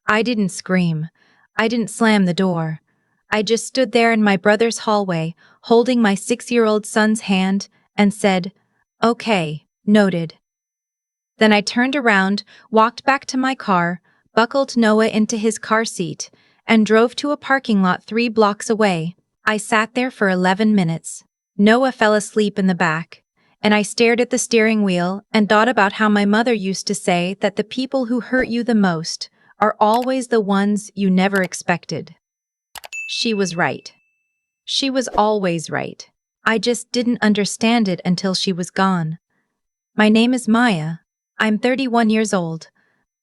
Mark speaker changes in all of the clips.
Speaker 1: I didn't scream. I didn't slam the door. I just stood there in my brother's hallway, holding my 6-year-old son's hand, and said, "Okay, noted." Then I turned around, walked back to my car, buckled Noah into his car seat, and drove to a parking lot 3 blocks away. I sat there for 11 minutes. Noah fell asleep in the back, and I stared at the steering wheel and thought about how my mother used to say that the people who hurt you the most are always the ones you never expected. She was right. She was always right. I just didn't understand it until she was gone. My name is Maya. I'm 31 years old.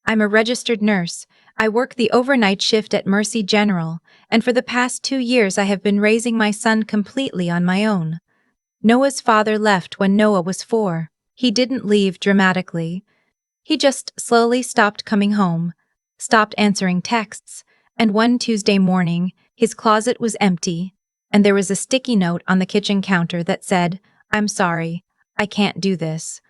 Speaker 1: I'm a registered nurse. I work the overnight shift at Mercy General, and for the past 2 years I have been raising my son completely on my own. Noah's father left when Noah was 4. He didn't leave dramatically. He just slowly stopped coming home, stopped answering texts, and one Tuesday morning, his closet was empty, and there was a sticky note on the kitchen counter that said, "I'm sorry, I can't do this."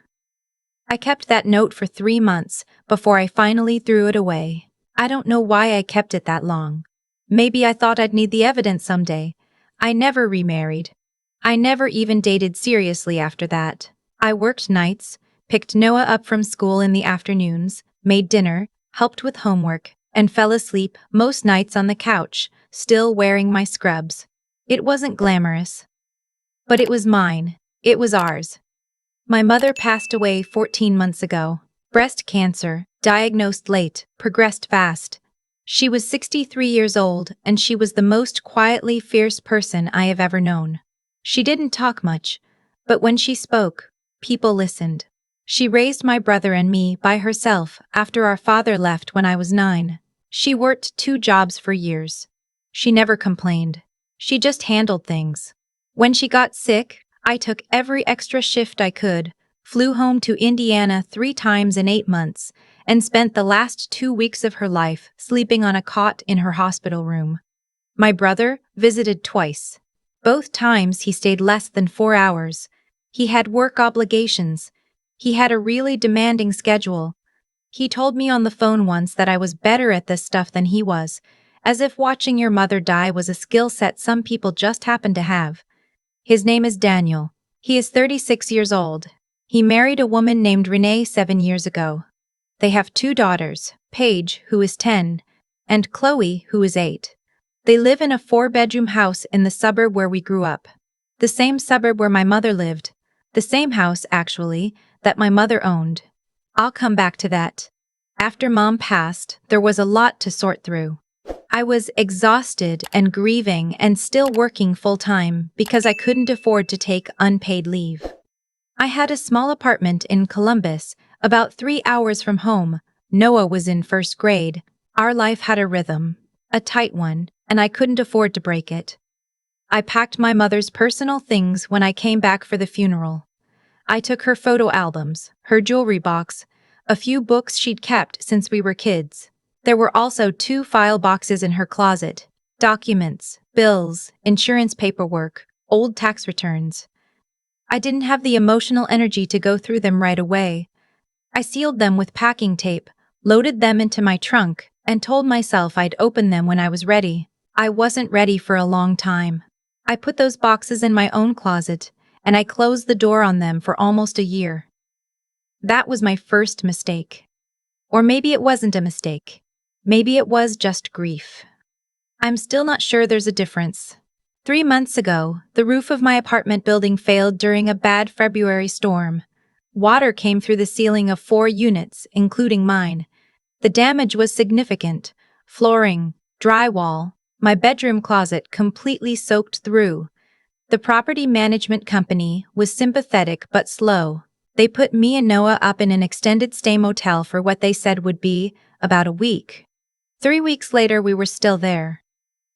Speaker 1: I kept that note for 3 months before I finally threw it away. I don't know why I kept it that long. Maybe I thought I'd need the evidence someday. I never remarried. I never even dated seriously after that. I worked nights, picked Noah up from school in the afternoons, made dinner, helped with homework, and fell asleep most nights on the couch, still wearing my scrubs. It wasn't glamorous. But it was mine. It was ours. My mother passed away 14 months ago. Breast cancer, diagnosed late, progressed fast. She was 63 years old, and she was the most quietly fierce person I have ever known. She didn't talk much, but when she spoke, people listened. She raised my brother and me by herself after our father left when I was 9. She worked 2 jobs for years. She never complained. She just handled things. When she got sick, I took every extra shift I could, flew home to Indiana 3 times in 8 months, and spent the last 2 weeks of her life sleeping on a cot in her hospital room. My brother visited twice. Both times he stayed less than 4 hours. He had work obligations. He had a really demanding schedule. He told me on the phone once that I was better at this stuff than he was, as if watching your mother die was a skill set some people just happen to have. His name is Daniel. He is 36 years old. He married a woman named Renee 7 years ago. They have 2 daughters, Paige, who is 10, and Chloe, who is 8. They live in a 4-bedroom house in the suburb where we grew up. The same suburb where my mother lived. The same house, actually, that my mother owned. I'll come back to that. After Mom passed, there was a lot to sort through. I was exhausted and grieving and still working full-time because I couldn't afford to take unpaid leave. I had a small apartment in Columbus, about 3 hours from home. Noah was in 1st grade. Our life had a rhythm, a tight one, and I couldn't afford to break it. I packed my mother's personal things when I came back for the funeral. I took her photo albums, her jewelry box, a few books she'd kept since we were kids. There were also 2 file boxes in her closet, documents, bills, insurance paperwork, old tax returns. I didn't have the emotional energy to go through them right away. I sealed them with packing tape, loaded them into my trunk, and told myself I'd open them when I was ready. I wasn't ready for a long time. I put those boxes in my own closet, and I closed the door on them for almost a year. That was my first mistake. Or maybe it wasn't a mistake. Maybe it was just grief. I'm still not sure there's a difference. 3 months ago, the roof of my apartment building failed during a bad February storm. Water came through the ceiling of 4 units, including mine. The damage was significant. Flooring, drywall, my bedroom closet completely soaked through. The property management company was sympathetic but slow. They put me and Noah up in an extended stay motel for what they said would be about a week. 3 weeks later, we were still there.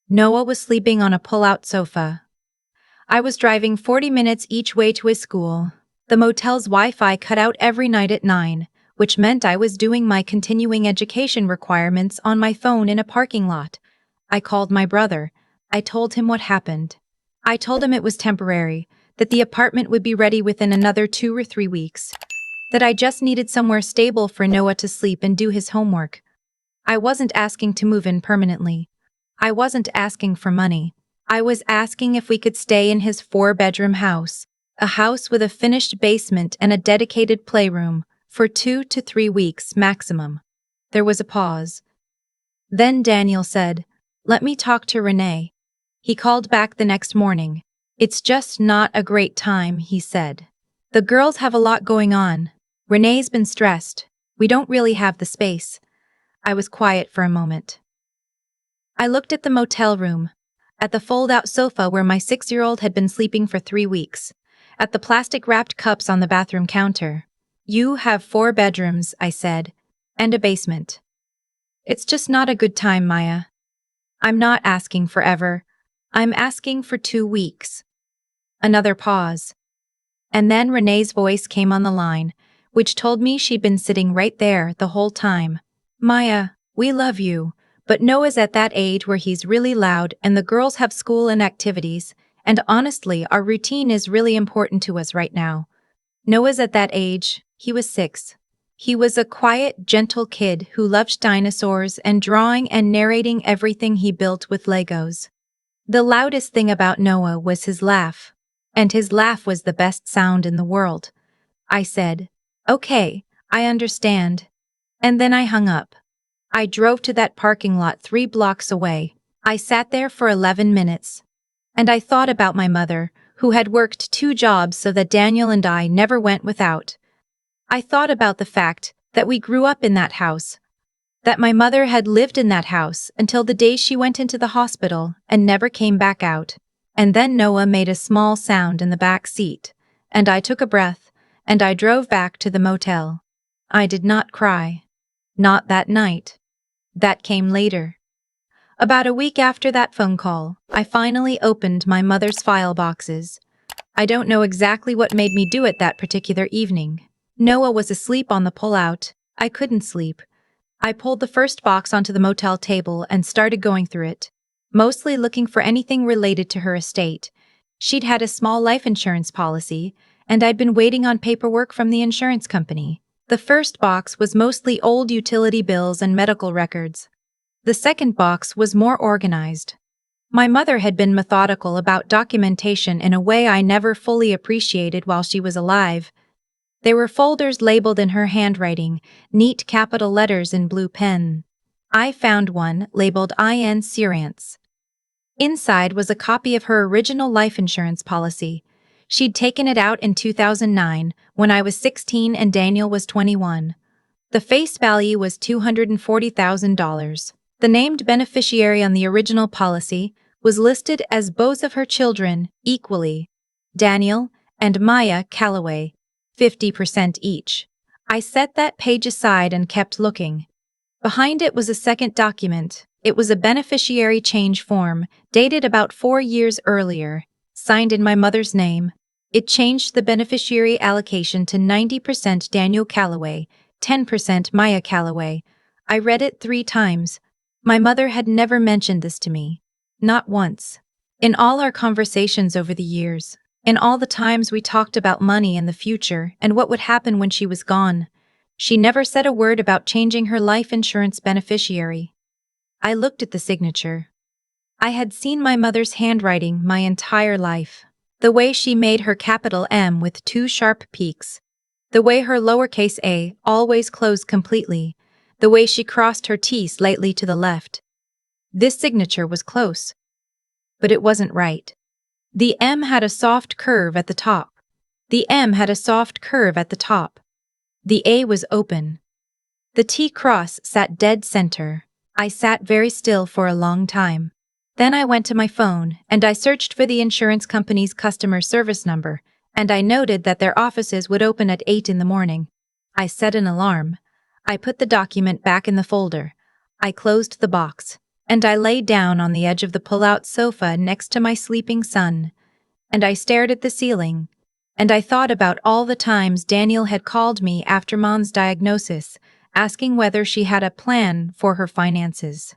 Speaker 1: Noah was sleeping on a pull-out sofa. I was driving 40 minutes each way to his school. The motel's Wi-Fi cut out every night at 9, which meant I was doing my continuing education requirements on my phone in a parking lot. I called my brother. I told him what happened. I told him it was temporary, that the apartment would be ready within another 2 or 3 weeks, that I just needed somewhere stable for Noah to sleep and do his homework. I wasn't asking to move in permanently. I wasn't asking for money. I was asking if we could stay in his 4-bedroom house, a house with a finished basement and a dedicated playroom, for 2 to 3 weeks maximum. There was a pause. Then Daniel said, "Let me talk to Renee." He called back the next morning. "It's just not a great time," he said. "The girls have a lot going on. Renee's been stressed. We don't really have the space." I was quiet for a moment. I looked at the motel room, at the fold-out sofa where my 6-year-old had been sleeping for 3 weeks, at the plastic-wrapped cups on the bathroom counter. "You have 4 bedrooms," I said, "and a basement. It's just not a good time, Maya. I'm not asking forever. I'm asking for 2 weeks." Another pause. And then Renee's voice came on the line, which told me she'd been sitting right there the whole time. "Maya, we love you, but Noah's at that age where he's really loud and the girls have school and activities, and honestly, our routine is really important to us right now. Noah's at that age, he was 6. He was a quiet, gentle kid who loved dinosaurs and drawing and narrating everything he built with Legos. The loudest thing about Noah was his laugh, and his laugh was the best sound in the world." I said, "Okay, I understand." And then I hung up. I drove to that parking lot 3 blocks away. I sat there for 11 minutes. And I thought about my mother, who had worked 2 jobs so that Daniel and I never went without. I thought about the fact that we grew up in that house, that my mother had lived in that house until the day she went into the hospital and never came back out. And then Noah made a small sound in the back seat, and I took a breath, and I drove back to the motel. I did not cry. Not that night. That came later. About a week after that phone call, I finally opened my mother's file boxes. I don't know exactly what made me do it that particular evening. Noah was asleep on the pull-out. I couldn't sleep. I pulled the first box onto the motel table and started going through it, mostly looking for anything related to her estate. She'd had a small life insurance policy, and I'd been waiting on paperwork from the insurance company. The first box was mostly old utility bills and medical records. The second box was more organized. My mother had been methodical about documentation in a way I never fully appreciated while she was alive. There were folders labeled in her handwriting, neat capital letters in blue pen. I found one labeled IN Seriance. Inside was a copy of her original life insurance policy. She'd taken it out in 2009, when I was 16 and Daniel was 21. The face value was $240,000. The named beneficiary on the original policy was listed as both of her children equally, Daniel and Maya Calloway, 50% each. I set that page aside and kept looking. Behind it was a second document. It was a beneficiary change form, dated about 4 years earlier, signed in my mother's name. It changed the beneficiary allocation to 90% Daniel Calloway, 10% Maya Calloway. I read it 3 times. My mother had never mentioned this to me. Not once. In all our conversations over the years, in all the times we talked about money and the future and what would happen when she was gone, she never said a word about changing her life insurance beneficiary. I looked at the signature. I had seen my mother's handwriting my entire life. The way she made her capital M with 2 sharp peaks. The way her lowercase a always closed completely. The way she crossed her T slightly to the left. This signature was close. But it wasn't right. The M had a soft curve at the top. The M had a soft curve at the top. The A was open. The T cross sat dead center. I sat very still for a long time. Then I went to my phone and I searched for the insurance company's customer service number, and I noted that their offices would open at 8 in the morning. I set an alarm. I put the document back in the folder. I closed the box, and I lay down on the edge of the pull-out sofa next to my sleeping son. And I stared at the ceiling, and I thought about all the times Daniel had called me after Mom's diagnosis, asking whether she had a plan for her finances.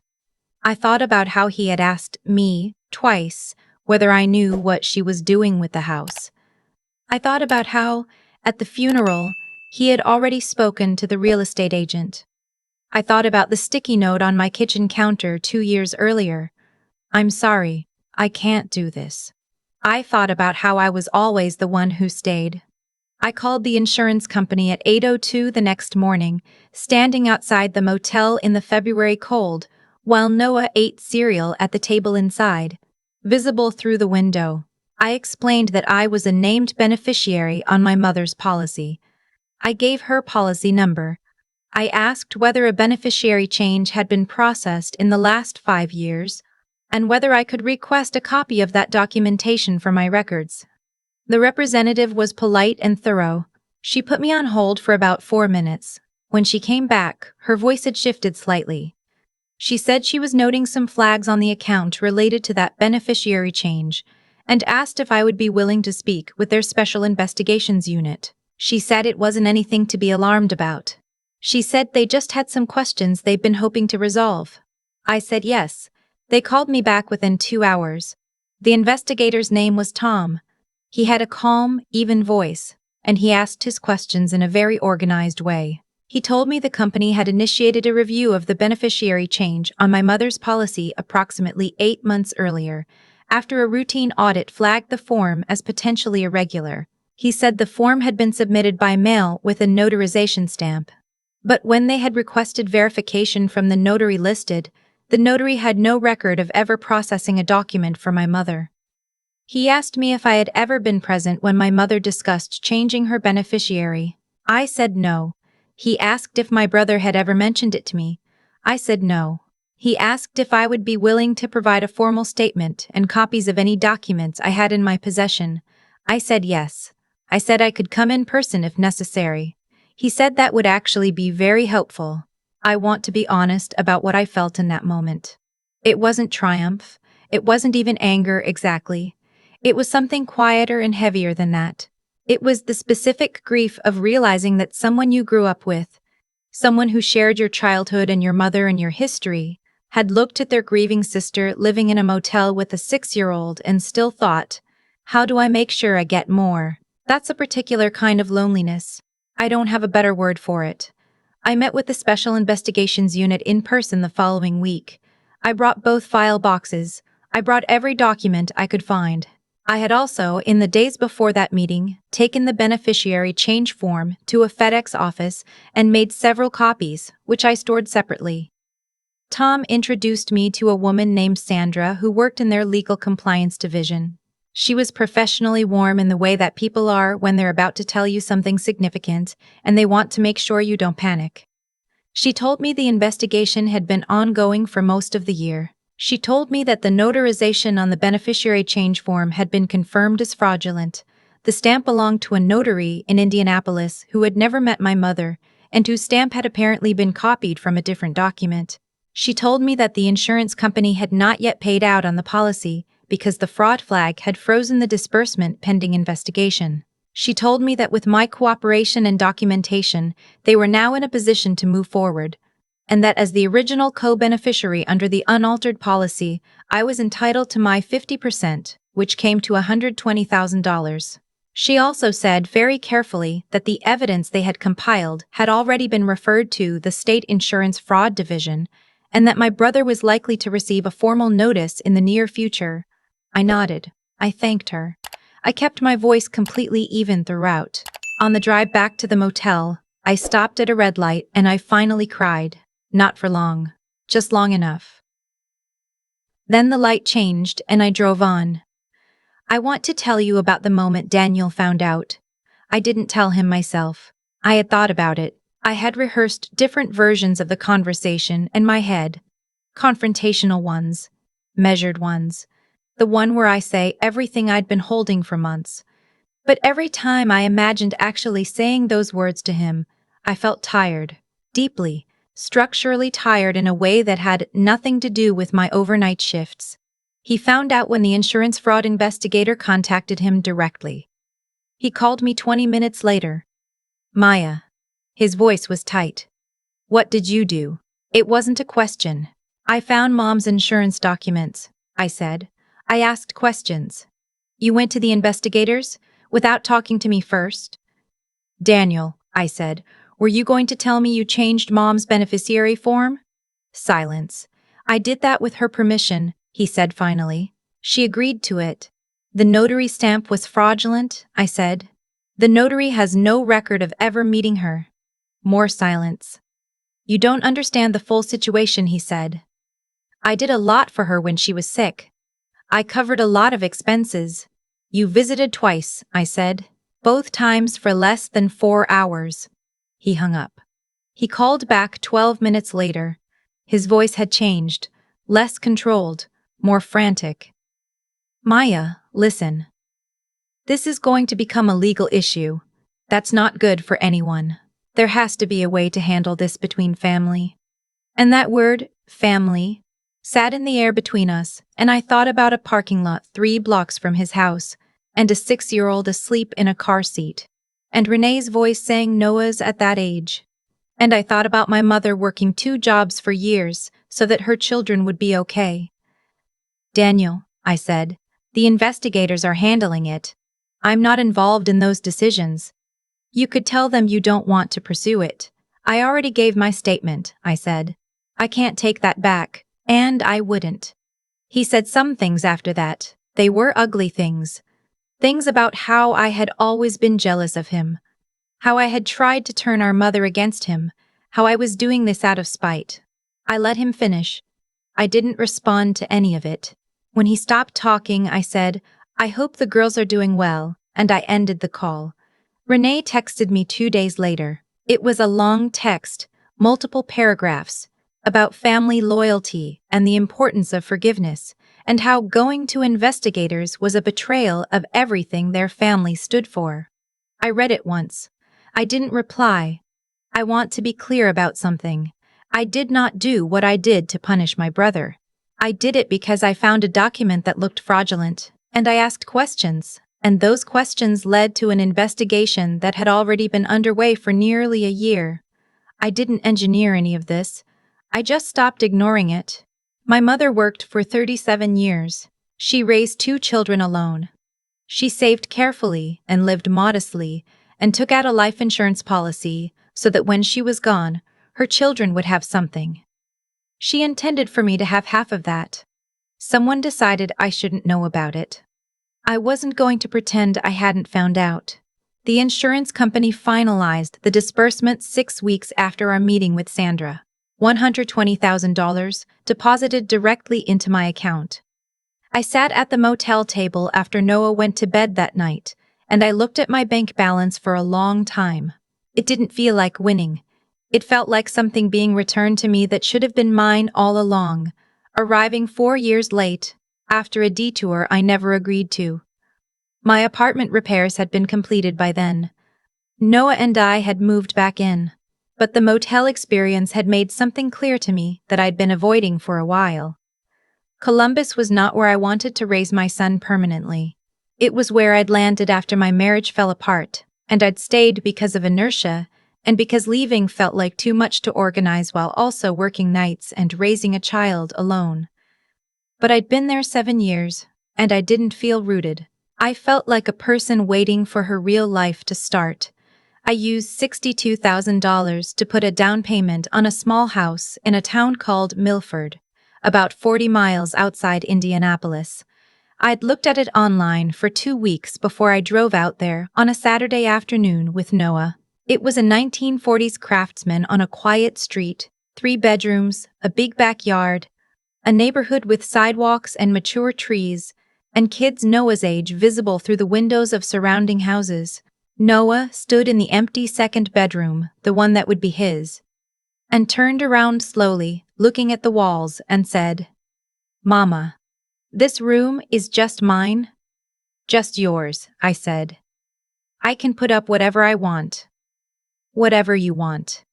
Speaker 1: I thought about how he had asked me, twice, whether I knew what she was doing with the house. I thought about how, at the funeral, he had already spoken to the real estate agent. I thought about the sticky note on my kitchen counter 2 years earlier. I'm sorry, I can't do this. I thought about how I was always the one who stayed. I called the insurance company at 8:02 the next morning, standing outside the motel in the February cold, while Noah ate cereal at the table inside, visible through the window. I explained that I was a named beneficiary on my mother's policy. I gave her policy number. I asked whether a beneficiary change had been processed in the last 5 years, and whether I could request a copy of that documentation for my records. The representative was polite and thorough. She put me on hold for about 4 minutes. When she came back, her voice had shifted slightly. She said she was noting some flags on the account related to that beneficiary change, and asked if I would be willing to speak with their special investigations unit. She said it wasn't anything to be alarmed about. She said they just had some questions they'd been hoping to resolve. I said yes. They called me back within 2 hours. The investigator's name was Tom. He had a calm, even voice, and he asked his questions in a very organized way. He told me the company had initiated a review of the beneficiary change on my mother's policy approximately 8 months earlier, after a routine audit flagged the form as potentially irregular. He said the form had been submitted by mail with a notarization stamp. But when they had requested verification from the notary listed, the notary had no record of ever processing a document for my mother. He asked me if I had ever been present when my mother discussed changing her beneficiary. I said no. He asked if my brother had ever mentioned it to me. I said no. He asked if I would be willing to provide a formal statement and copies of any documents I had in my possession. I said yes. I said I could come in person if necessary. He said that would actually be very helpful. I want to be honest about what I felt in that moment. It wasn't triumph. It wasn't even anger exactly. It was something quieter and heavier than that. It was the specific grief of realizing that someone you grew up with, someone who shared your childhood and your mother and your history, had looked at their grieving sister living in a motel with a 6-year-old and still thought, how do I make sure I get more? That's a particular kind of loneliness. I don't have a better word for it. I met with the Special Investigations Unit in person the following week. I brought both file boxes. I brought every document I could find. I had also, in the days before that meeting, taken the beneficiary change form to a FedEx office and made several copies, which I stored separately. Tom introduced me to a woman named Sandra who worked in their legal compliance division. She was professionally warm in the way that people are when they're about to tell you something significant and they want to make sure you don't panic. She told me the investigation had been ongoing for most of the year. She told me that the notarization on the beneficiary change form had been confirmed as fraudulent. The stamp belonged to a notary in Indianapolis who had never met my mother and whose stamp had apparently been copied from a different document. She told me that the insurance company had not yet paid out on the policy because the fraud flag had frozen the disbursement pending investigation. She told me that with my cooperation and documentation, they were now in a position to move forward, and that as the original co-beneficiary under the unaltered policy, I was entitled to my 50%, which came to $120,000. She also said very carefully that the evidence they had compiled had already been referred to the State Insurance Fraud Division, and that my brother was likely to receive a formal notice in the near future. I nodded. I thanked her. I kept my voice completely even throughout. On the drive back to the motel, I stopped at a red light and I finally cried. Not for long. Just long enough. Then the light changed and I drove on. I want to tell you about the moment Daniel found out. I didn't tell him myself. I had thought about it. I had rehearsed different versions of the conversation in my head. Confrontational ones. Measured ones. The one where I say everything I'd been holding for months. But every time I imagined actually saying those words to him, I felt tired. Deeply, structurally tired in a way that had nothing to do with my overnight shifts. He found out when the insurance fraud investigator contacted him directly. He called me 20 minutes later. Maya. His voice was tight. What did you do? It wasn't a question. I found Mom's insurance documents, I said. I asked questions. You went to the investigators? Without talking to me first? Daniel, I said, Were you going to tell me you changed Mom's beneficiary form? Silence. I did that with her permission, he said finally. She agreed to it. The notary stamp was fraudulent, I said. The notary has no record of ever meeting her. More silence. You don't understand the full situation, he said. I did a lot for her when she was sick. I covered a lot of expenses. You visited twice, I said, both times for less than 4 hours. He hung up. He called back 12 minutes later. His voice had changed, less controlled, more frantic. Maya, listen. This is going to become a legal issue. That's not good for anyone. There has to be a way to handle this between family. And that word, family, sat in the air between us, and I thought about a parking lot 3 blocks from his house, and a 6-year-old asleep in a car seat, and Renee's voice saying Noah's at that age. And I thought about my mother working 2 jobs for years so that her children would be okay. Daniel, I said, the investigators are handling it. I'm not involved in those decisions. You could tell them you don't want to pursue it. I already gave my statement, I said. I can't take that back, and I wouldn't. He said some things after that. They were ugly things. Things about how I had always been jealous of him. How I had tried to turn our mother against him. How I was doing this out of spite. I let him finish. I didn't respond to any of it. When he stopped talking, I said, I hope the girls are doing well, and I ended the call. Renee texted me 2 days later. It was a long text, multiple paragraphs, about family loyalty and the importance of forgiveness, and how going to investigators was a betrayal of everything their family stood for. I read it once. I didn't reply. I want to be clear about something. I did not do what I did to punish my brother. I did it because I found a document that looked fraudulent, and I asked questions, and those questions led to an investigation that had already been underway for nearly a year. I didn't engineer any of this. I just stopped ignoring it. My mother worked for 37 years. She raised 2 children alone. She saved carefully and lived modestly and took out a life insurance policy so that when she was gone, her children would have something. She intended for me to have half of that. Someone decided I shouldn't know about it. I wasn't going to pretend I hadn't found out. The insurance company finalized the disbursement 6 weeks after our meeting with Sandra. $120,000 deposited directly into my account. I sat at the motel table after Noah went to bed that night, and I looked at my bank balance for a long time. It didn't feel like winning. It felt like something being returned to me that should have been mine all along, arriving 4 years late, after a detour I never agreed to. My apartment repairs had been completed by then. Noah and I had moved back in, but the motel experience had made something clear to me that I'd been avoiding for a while. Columbus was not where I wanted to raise my son permanently. It was where I'd landed after my marriage fell apart, and I'd stayed because of inertia, and because leaving felt like too much to organize while also working nights and raising a child alone. But I'd been there 7 years, and I didn't feel rooted. I felt like a person waiting for her real life to start. I used $62,000 to put a down payment on a small house in a town called Milford, about 40 miles outside Indianapolis. I'd looked at it online for 2 weeks before I drove out there on a Saturday afternoon with Noah. It was a 1940s craftsman on a quiet street, 3 bedrooms, a big backyard, a neighborhood with sidewalks and mature trees, and kids Noah's age visible through the windows of surrounding houses. Noah stood in the empty second bedroom, the one that would be his, and turned around slowly, looking at the walls, and said, "Mama, this room is just mine?" "Just yours," I said. "I can put up whatever I want." "Whatever you want."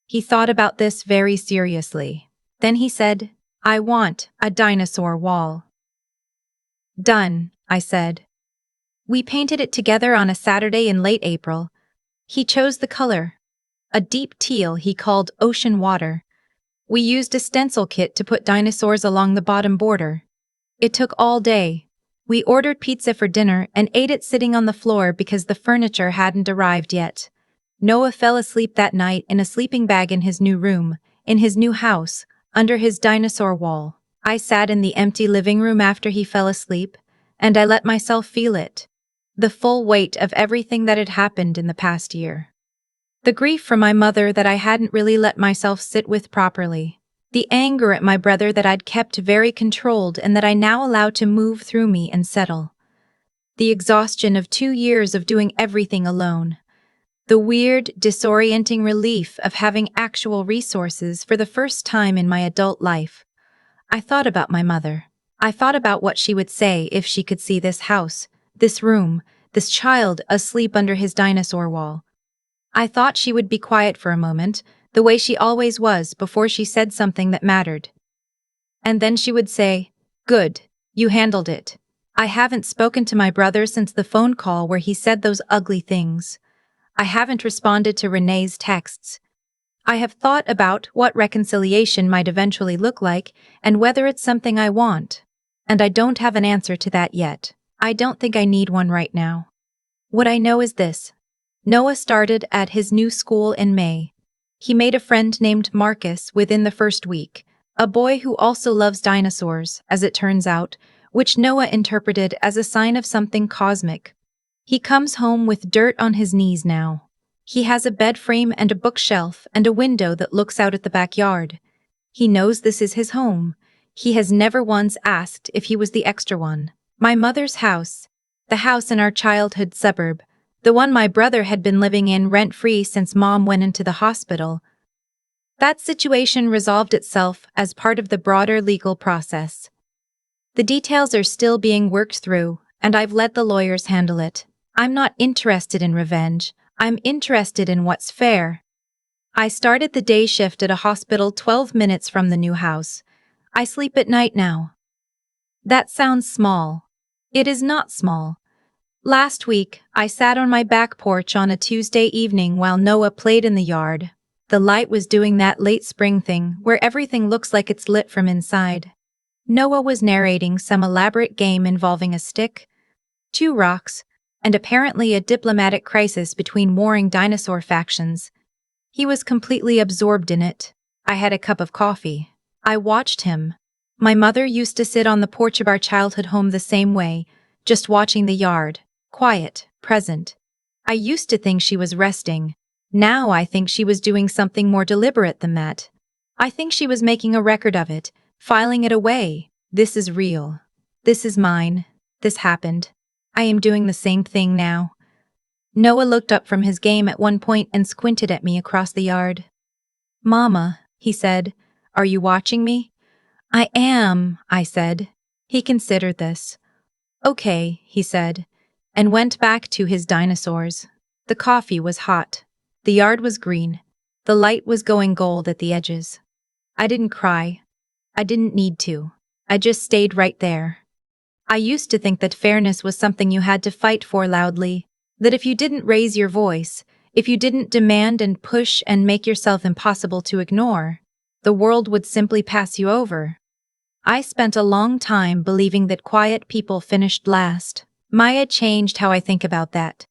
Speaker 1: He thought about this very seriously. Then he said, "I want a dinosaur wall." "Done," I said. We painted it together on a Saturday in late April. He chose the color, a deep teal he called ocean water. We used a stencil kit to put dinosaurs along the bottom border. It took all day. We ordered pizza for dinner and ate it sitting on the floor because the furniture hadn't arrived yet. Noah fell asleep that night in a sleeping bag in his new room, in his new house, under his dinosaur wall. I sat in the empty living room after he fell asleep, and I let myself feel it. The full weight of everything that had happened in the past year. The grief for my mother that I hadn't really let myself sit with properly. The anger at my brother that I'd kept very controlled and that I now allowed to move through me and settle. The exhaustion of 2 years of doing everything alone. The weird, disorienting relief of having actual resources for the first time in my adult life. I thought about my mother. I thought about what she would say if she could see this house, this room, this child asleep under his dinosaur wall. I thought she would be quiet for a moment, the way she always was before she said something that mattered. And then she would say, "Good, you handled it. I haven't spoken to my brother since the phone call where he said those ugly things. I haven't responded to Renee's texts. I have thought about what reconciliation might eventually look like and whether it's something I want. And I don't have an answer to that yet. I don't think I need one right now. What I know is this. Noah started at his new school in May. He made a friend named Marcus within the first week, a boy who also loves dinosaurs, as it turns out, which Noah interpreted as a sign of something cosmic. He comes home with dirt on his knees now. He has a bed frame and a bookshelf and a window that looks out at the backyard. He knows this is his home. He has never once asked if he was the extra one. My mother's house, the house in our childhood suburb, the one my brother had been living in rent-free since Mom went into the hospital. That situation resolved itself as part of the broader legal process. The details are still being worked through, and I've let the lawyers handle it. I'm not interested in revenge. I'm interested in what's fair. I started the day shift at a hospital 12 minutes from the new house. I sleep at night now. That sounds small. It is not small. Last week, I sat on my back porch on a Tuesday evening while Noah played in the yard. The light was doing that late spring thing where everything looks like it's lit from inside. Noah was narrating some elaborate game involving a stick, 2 rocks, and apparently a diplomatic crisis between warring dinosaur factions. He was completely absorbed in it. I had a cup of coffee. I watched him. My mother used to sit on the porch of our childhood home the same way, just watching the yard, quiet, present. I used to think she was resting. Now I think she was doing something more deliberate than that. I think she was making a record of it, filing it away. This is real. This is mine. This happened. I am doing the same thing now. Noah looked up from his game at one point and squinted at me across the yard. "Mama," he said, "are you watching me?" "I am," I said. He considered this. "Okay," he said, and went back to his dinosaurs. The coffee was hot. The yard was green. The light was going gold at the edges. I didn't cry. I didn't need to. I just stayed right there. I used to think that fairness was something you had to fight for loudly, that if you didn't raise your voice, if you didn't demand and push and make yourself impossible to ignore, the world would simply pass you over. I spent a long time believing that quiet people finished last. Maya changed how I think about that.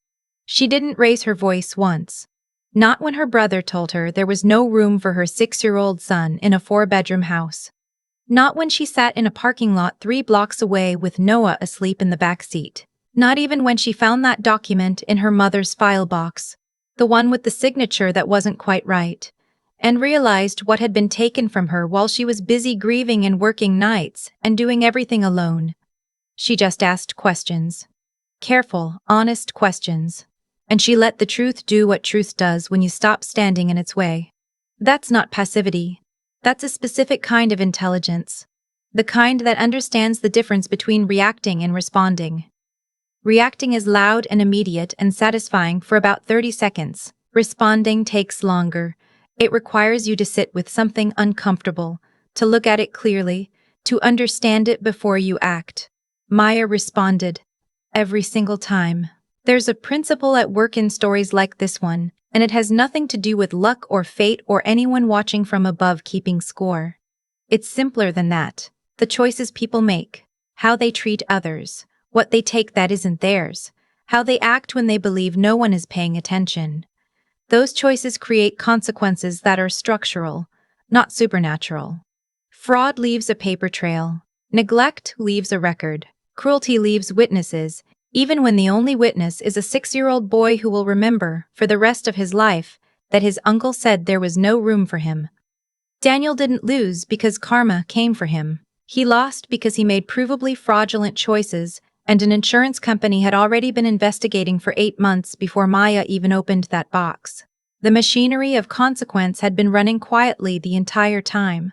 Speaker 1: She didn't raise her voice once. Not when her brother told her there was no room for her 6-year-old son in a 4-bedroom house. Not when she sat in a parking lot 3 blocks away with Noah asleep in the back seat. Not even when she found that document in her mother's file box, the one with the signature that wasn't quite right, and realized what had been taken from her while she was busy grieving and working nights and doing everything alone. She just asked questions. Careful, honest questions. And she let the truth do what truth does when you stop standing in its way. That's not passivity. That's a specific kind of intelligence. The kind that understands the difference between reacting and responding. Reacting is loud and immediate and satisfying for about 30 seconds. Responding takes longer. It requires you to sit with something uncomfortable, to look at it clearly, to understand it before you act. Maya responded. Every single time. There's a principle at work in stories like this one, and it has nothing to do with luck or fate or anyone watching from above keeping score. It's simpler than that. The choices people make, how they treat others, what they take that isn't theirs, how they act when they believe no one is paying attention. Those choices create consequences that are structural, not supernatural. Fraud leaves a paper trail. Neglect leaves a record. Cruelty leaves witnesses, even when the only witness is a 6-year-old boy who will remember, for the rest of his life, that his uncle said there was no room for him. Daniel didn't lose because karma came for him. He lost because he made provably fraudulent choices, and an insurance company had already been investigating for 8 months before Maya even opened that box. The machinery of consequence had been running quietly the entire time.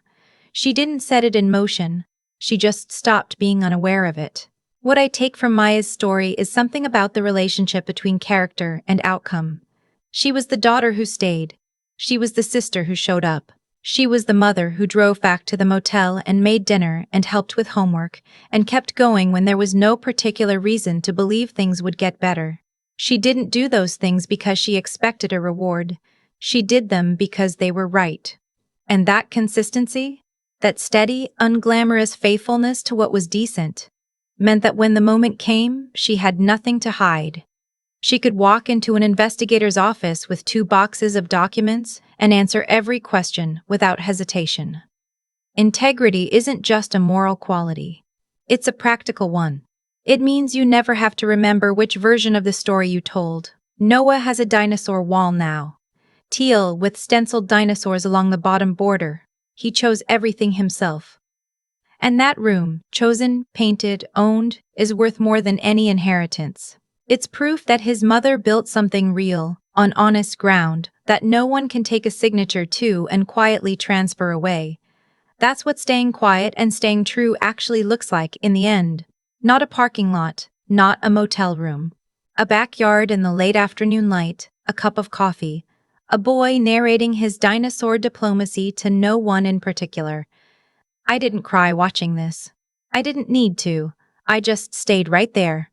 Speaker 1: She didn't set it in motion. She just stopped being unaware of it. What I take from Maya's story is something about the relationship between character and outcome. She was the daughter who stayed. She was the sister who showed up. She was the mother who drove back to the motel and made dinner and helped with homework and kept going when there was no particular reason to believe things would get better. She didn't do those things because she expected a reward. She did them because they were right. And that consistency, that steady, unglamorous faithfulness to what was decent, meant that when the moment came, she had nothing to hide. She could walk into an investigator's office with 2 boxes of documents and answer every question without hesitation. Integrity isn't just a moral quality. It's a practical one. It means you never have to remember which version of the story you told. Noah has a dinosaur wall now. Teal with stenciled dinosaurs along the bottom border. He chose everything himself. And that room, chosen, painted, owned, is worth more than any inheritance. It's proof that his mother built something real, on honest ground, that no one can take a signature to and quietly transfer away. That's what staying quiet and staying true actually looks like in the end. Not a parking lot, not a motel room. A backyard in the late afternoon light, a cup of coffee, a boy narrating his dinosaur diplomacy to no one in particular. I didn't cry watching this. I didn't need to. I just stayed right there,